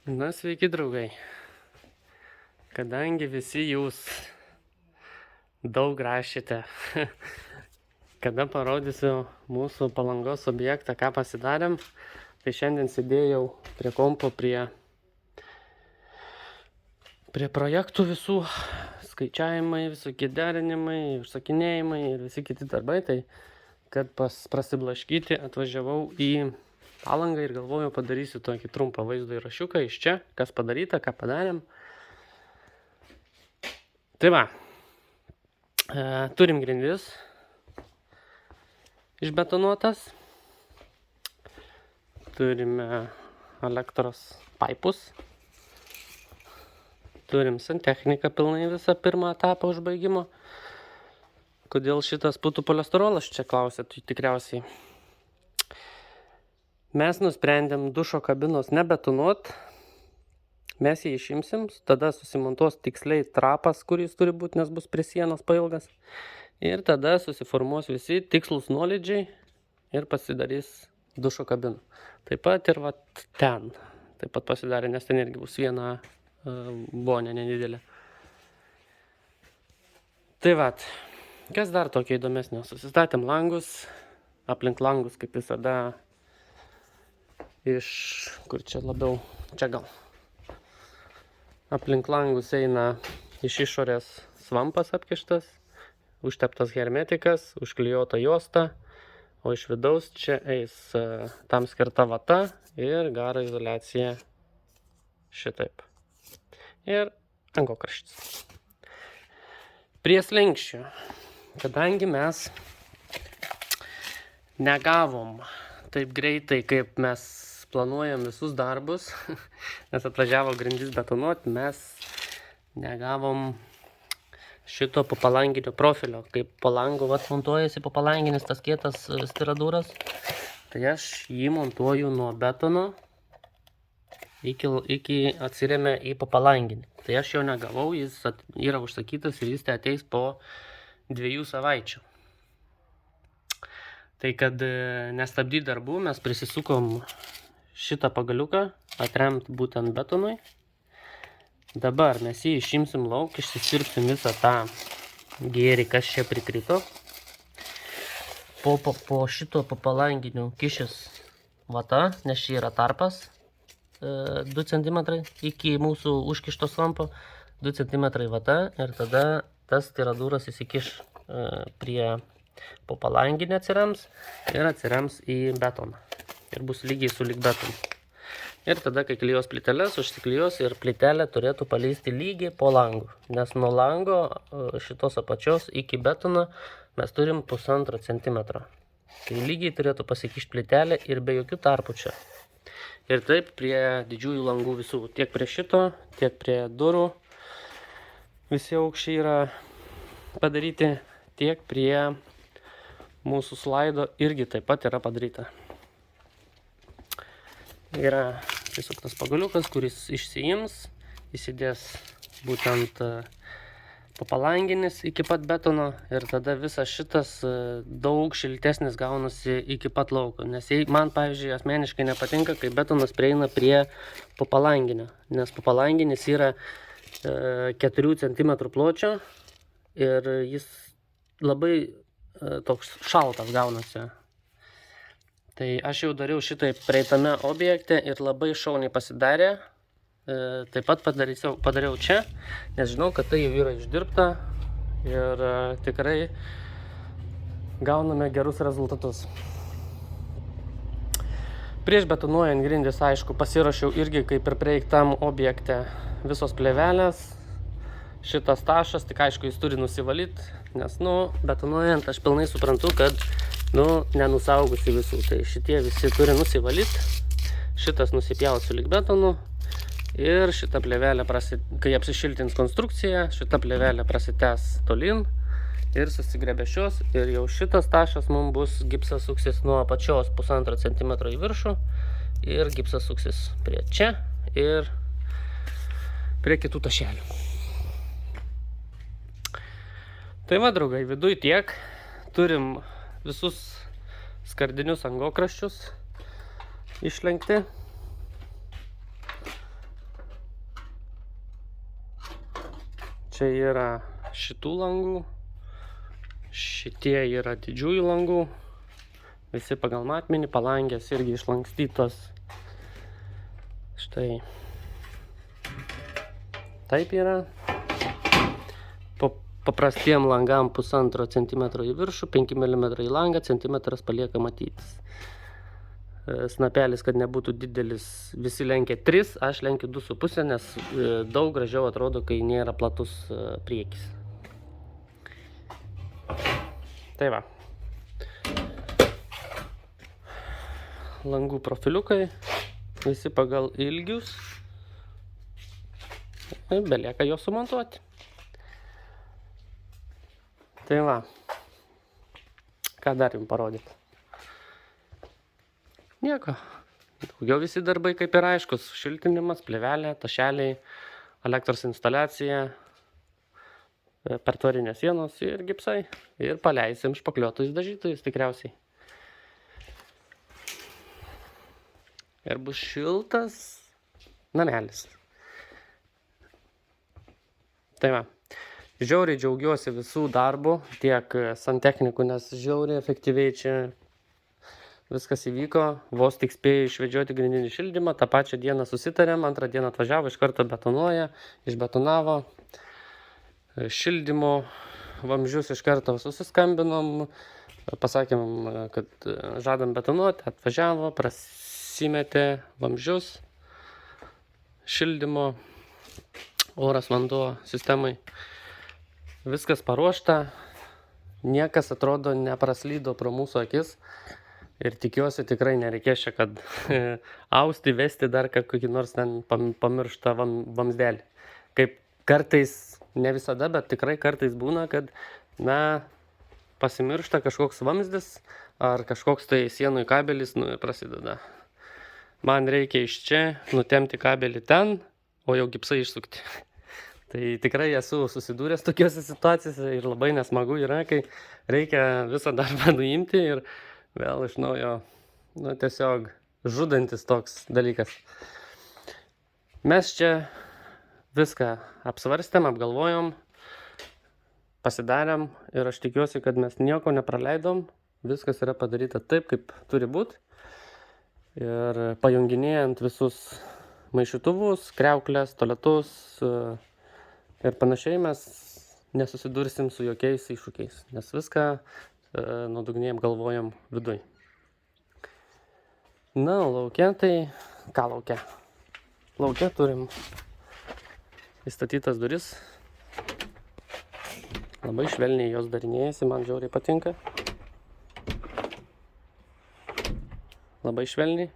Na, sveiki draugai. Kadangi visi jūs daug rašėte, kada parodysiu mūsų Palangos objektą, ką pasidarėm, tai šiandien sėdėjau prie kompo prie projektų visų, skaičiavimai, visokie derinimai, užsakinėjimai ir visi kiti darbai, tai kad prasiblaškyti atvažiavau į Palangą ir galvojau padarysiu tokį trumpą vaizdo įrašiuką iš čia, kas padaryta, ką padarėm. Tai va, turim grindis išbetonuotas, turime elektros paipus, turim santechniką pilnai visą pirmą etapą užbaigimo. Kodėl šitas putų polisterolas čia klausė, tai tikriausiai. Mes nusprendėm dušo kabinos nebetonuot, mes jį išimsim, tada susimontuos tiksliai trapas, kuris turi būti, nes bus prie sienos pailgas. Ir tada susiformuos visi tikslus nuolydžiai ir pasidarys dušo kabiną. Taip pat ir ten, taip pat pasidarė, nes ten irgi bus viena vonė nedidelė. Tai kas dar tokio įdomesnio? Susistatėm langus, aplink langus kaip visada kur čia labiau, čia gal. Aplink langus eina iš išorės svampas apkištas, užteptas hermetikas, užklijuota juosta, o iš vidaus čia eis tam skirta vata ir garo izoliacija šitaip. Ir angokraštis. Prie slenksčio, kadangi mes negavom taip greitai, kaip mes planuojam visus darbus, nes atvažiavo grindis betonuoti, mes negavom šito papalanginio profilio, kaip po langu montuojasi papalanginis tas kietas stiradūras, tai aš jį montuoju nuo betono iki atsiremia į papalanginį. Tai aš jo negavau, jis yra užsakytas ir jis ateis po 2 savaičių. Tai kad nestabdyti darbų, mes prisisukom šitą pagaliuką, atremt būtent betonui. Dabar mes jį išimsim lauk, išsisirpsim visą tą gėrį, kas čia prikrito. Po šito papalanginiu kišis vata, nes čia yra tarpas 2 cm iki mūsų užkišto svampo, 2 cm vata ir tada tas stiradūras įsikiš prie papalanginį atsirems ir atsirems į betoną. Ir bus lygiai sulig betonu. Ir tada, kai klijos plyteles, užsiklijos ir plytelė turėtų paleisti lygiai po langu. Nes nuo lango šitos apačios iki betono mes turim 1,5 cm. Tai lygiai turėtų pasikišti plytelė ir be jokių tarpų čia. Ir taip prie didžiųjų langų visų. Tiek prie šito, tiek prie durų. Visi aukščiai yra padaryti, tiek prie mūsų slaido irgi taip pat yra padaryta. Yra įsuktas pagaliukas, kuris išsiims, įsidės būtent papalanginis iki pat betono ir tada visas šitas daug šiltesnis gaunasi iki pat lauko. Nes man, pavyzdžiui, asmeniškai nepatinka, kai betonas prieina prie papalanginio, nes papalanginis yra 4 cm pločio ir jis labai toks šaltas gaunasi. Tai aš jau dariau šitai praeitame objekte ir labai šauniai pasidarė. Taip pat padariau čia, nes žinau, kad tai jau yra išdirbta ir tikrai gauname gerus rezultatus. Prieš betonuojant grindis, aišku, pasiruošiau irgi kaip ir praeiktam objekte visos plėvelės. Šitas tašas, tik aišku, jis turi nusivalyti, nes, betonuojant aš pilnai suprantu, kad nenusaugusi visų. Tai šitie visi turi nusivalyti, šitas nusipjausiu lyg betonu ir šitą plėvelę, kai apsišiltins konstrukcija, šitą plėvelę prasitęs tolin ir susigrebė šios ir jau šitas tašas mums bus gipsas suksis nuo apačios 1,5 cm į viršų ir gipsas suksis prie čia ir prie kitų tašelių. Tai va, draugai, viduj tiek, turim visus skardinius angokraščius išlenkti. Čia yra šitų langų. Šitie yra didžiųjų langų. Visi pagal matmenį, palangės irgi išlankstytos. Štai. Taip yra. Paprastiem langam 1,5 cm į viršų, 5 mm į langą, centimetras palieka matytis. Snapelis, kad nebūtų didelis, visi lenkia 3, aš lenkiu 2,5, nes daug gražiau atrodo, kai nėra platus priekis. Tai va. Langų profiliukai, visi pagal ilgius. Belieka juos sumontuoti. Tai va. Ką dar jums parodyti? Nieko. Daugiau visi darbai kaip ir aiškus. Šiltinimas, plėvelė, tašeliai, elektros instaliacija, pertvarinės sienos ir gipsai. Ir paleisim špakliuotojus dažytojus tikriausiai. Ir bus šiltas namelis. Tai va. Žiauriai džiaugiuosi visų darbų, tiek santechnikų, nes žiauriai efektyviai čia viskas įvyko. Vos tik spėjau išvedžioti grindinį šildymą, tą pačią dieną susitarėm, antrą dieną atvažiavo, iš karto betonuoja, išbetonavo. Šildymo vamzdžius iš karto susiskambinom, pasakėm, kad žadam betonuoti, atvažiavo, prasimetė vamzdžius, šildymo, oras, vanduo sistemai. Viskas paruošta, niekas atrodo nepraslydo pro mūsų akis ir tikiuosi tikrai nereikės čia, kad austi, vesti dar kokį nors ten pamirštą vamzdelį. Kaip kartais, ne visada, bet tikrai kartais būna, kad pasimiršta kažkoks vamzdis ar kažkoks tai sienų kabelis, ir prasideda. Man reikia iš čia nutemti kabelį ten, o jau gipsai išsukti. Tai tikrai esu susidūręs tokiose situacijose ir labai nesmagu yra, kai reikia visą darbą nuimti ir vėl iš naujo, tiesiog žudantis toks dalykas. Mes čia viską apsvarstėm, apgalvojom, pasidarėm ir aš tikiuosi, kad mes nieko nepraleidom, viskas yra padaryta taip, kaip turi būti. Ir pajunginėjant visus maišytuvus, kriauklės, tualetus ir panašiai mes nesusidursim su jokiais iššūkiais, nes viską nuodugniai apgalvojam viduj. Na, lauke tai, ką lauke? Lauke turim įstatytas duris. Labai švelniai jos darinėjasi, man žiauriai patinka. Labai švelniai.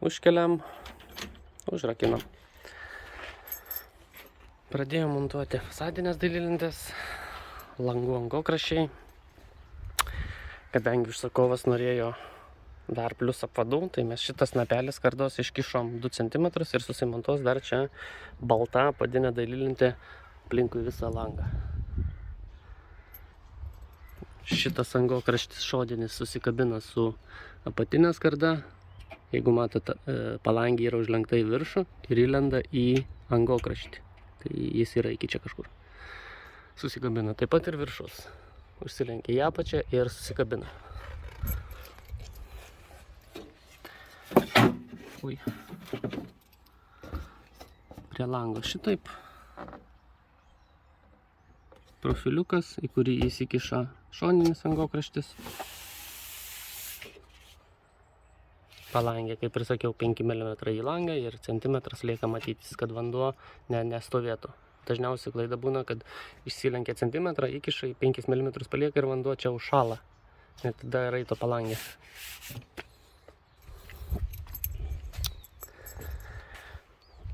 Užkeliam, užrakinam. Pradėjom montuoti fasadinės dailylentės, langų angokraščiai. Kadangi užsakovas norėjo dar plius apvadų, tai mes šitas snapelis skardos iškišom 2 cm ir susimontuos dar čia balta apadinė dailylentė aplinkui visą langą. Šitas angokraštis šodinis susikabina su apatinė skarda. Jeigu matote, palangė yra užlenkta į viršų ir įlenda į angokraštį. Tai jis yra iki čia kažkur. Susikabina taip pat ir viršus. Užsilenkia į apačią ir susikabina. Ui. Prie lango šitaip. Profiliukas, į kurį įsikiša šoninis angokraštis. Palangė, kaip ir sakiau, 5 mm į langą ir centimetras lieka matytis, kad vanduo nestovėtų. Dažniausiai klaida būna, kad išsilenkia centimetrą, įkiša į 5 mm palieka ir vanduo čia užšala. Ir tada raito palangė.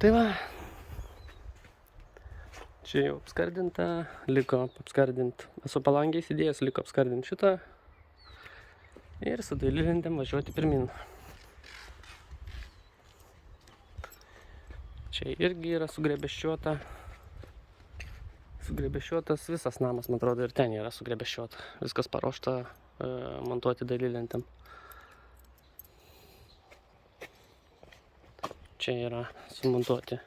Tai va. Čia jau apskardinta, liko apskardinti. Esu palangę įsidėjęs, liko apskardinti šitą. Ir su dailylentėm važiuoti pirmin. Čia irgi yra sugrebeščiuota. Sugrebeščiuotas visas namas, man atrodo, ir ten yra sugrebeščiuota. Viskas paruošta montuoti dailylentėm. Čia yra sumontuoti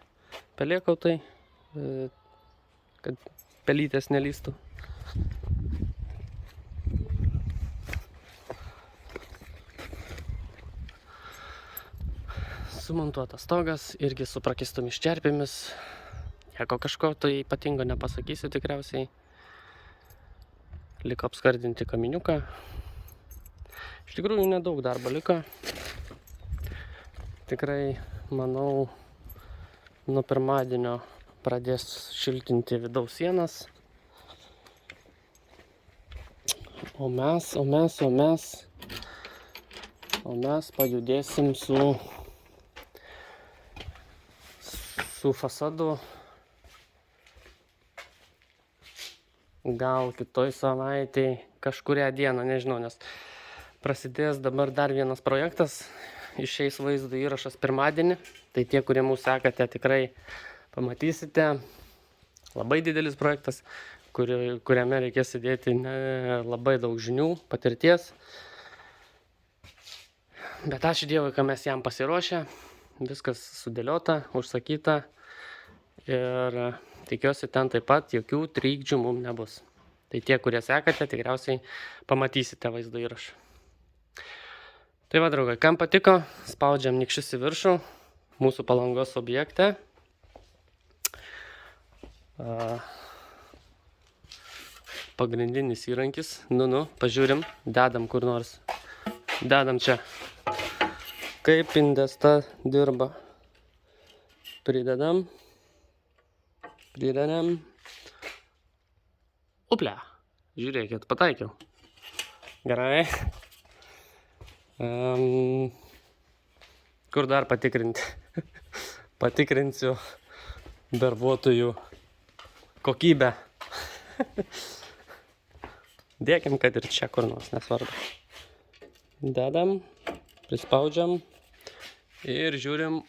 pelėkautai. kad pelytės nelystų. Sumontuotas stogas, irgi su prakistomis čerpėmis. Jeigu kažko tai ypatingo nepasakysiu tikriausiai. Liko apskardinti kaminiuką. Iš tikrųjų nedaug darbo liko. Tikrai, manau, nuo pirmadienio pradės šiltinti vidaus sienas. O mes pajudėsim su fasadu. Gal kitoj savaitėj, kažkurią dieną, nežinau, nes prasidės dabar dar vienas projektas. Išeis vaizdo įrašas pirmadienį. Tai tie, kurie mūsų sekate, tikrai pamatysite. Labai didelis projektas, kuriame reikės įdėti labai daug žinių, patirties. Bet ačiū Dievui, kad mes jam pasiruošę. Viskas sudėliota, užsakyta. Ir tikiuosi, ten taip pat jokių trikdžių mums nebus. Tai tie, kurie sekate, tikriausiai pamatysite vaizdo įrašą. Tai va, draugai, kam patiko, spaudžiam nykščius į viršų mūsų Palangos objekte. Pagrindinis įrankis. Pažiūrim, dedam kur nors. Dedam čia. Kaip Indesta dirba. Pridedam. Uplia. Žiūrėkit, pataikiau. Gerai. Kur dar patikrinti? Patikrinsiu darbuotojų kokybę. Dėkim, kad ir čia kur nors, nesvarbu. Dedam, prispaudžiam ir žiūrim.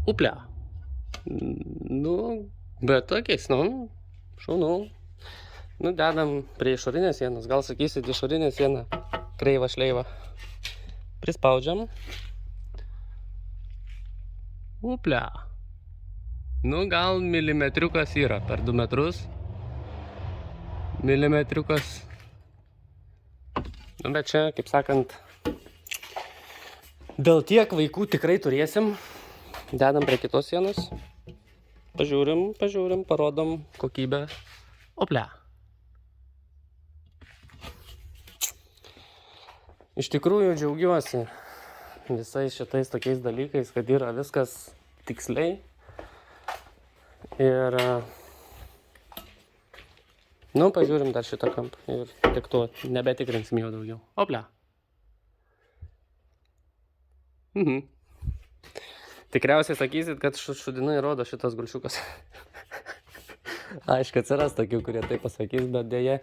Uplia. Bet tokiais, šaunu. Dedam prie išorinės sienos. Gal sakysit, išorinė siena kreiva šleiva. Prispaudžiam. Uplia. Gal milimetriukas yra per 2 metrus. Milimetriukas. Bet čia, kaip sakant, dėl tiek vaikų tikrai turėsim. Dedam prie kitos sienos. Pažiūrim, parodom kokybę. Oplia. Iš tikrųjų džiaugiuosi visais šitais tokiais dalykais, kad yra viskas tiksliai. Ir pažiūrim dar šitą kampą. Ir tik to nebetikrinsim jau daugiau. Oplia. Tikriausiai sakysit, kad šudinai rodo šitas gulšiukas. Aišku, atsiras tokių, kurie tai pasakys, bet dėja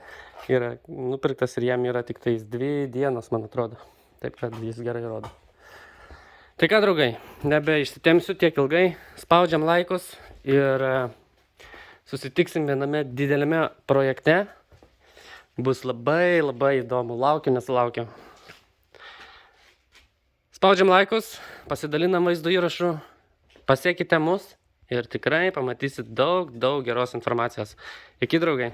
yra nupirktas ir jam yra tik tais 2 dienos, man atrodo. Taip, kad jis gerai rodo. Tai ką, draugai, nebeišsitemsiu tiek ilgai. Spaudžiam laikus ir susitiksim viename dideliame projekte. Bus labai įdomu. Laukiu, nesulaukiu. Spaudžiam laikus, pasidalinam vaizdo įrašu, pasiekite mus ir tikrai pamatysit daug geros informacijos. Iki, draugai.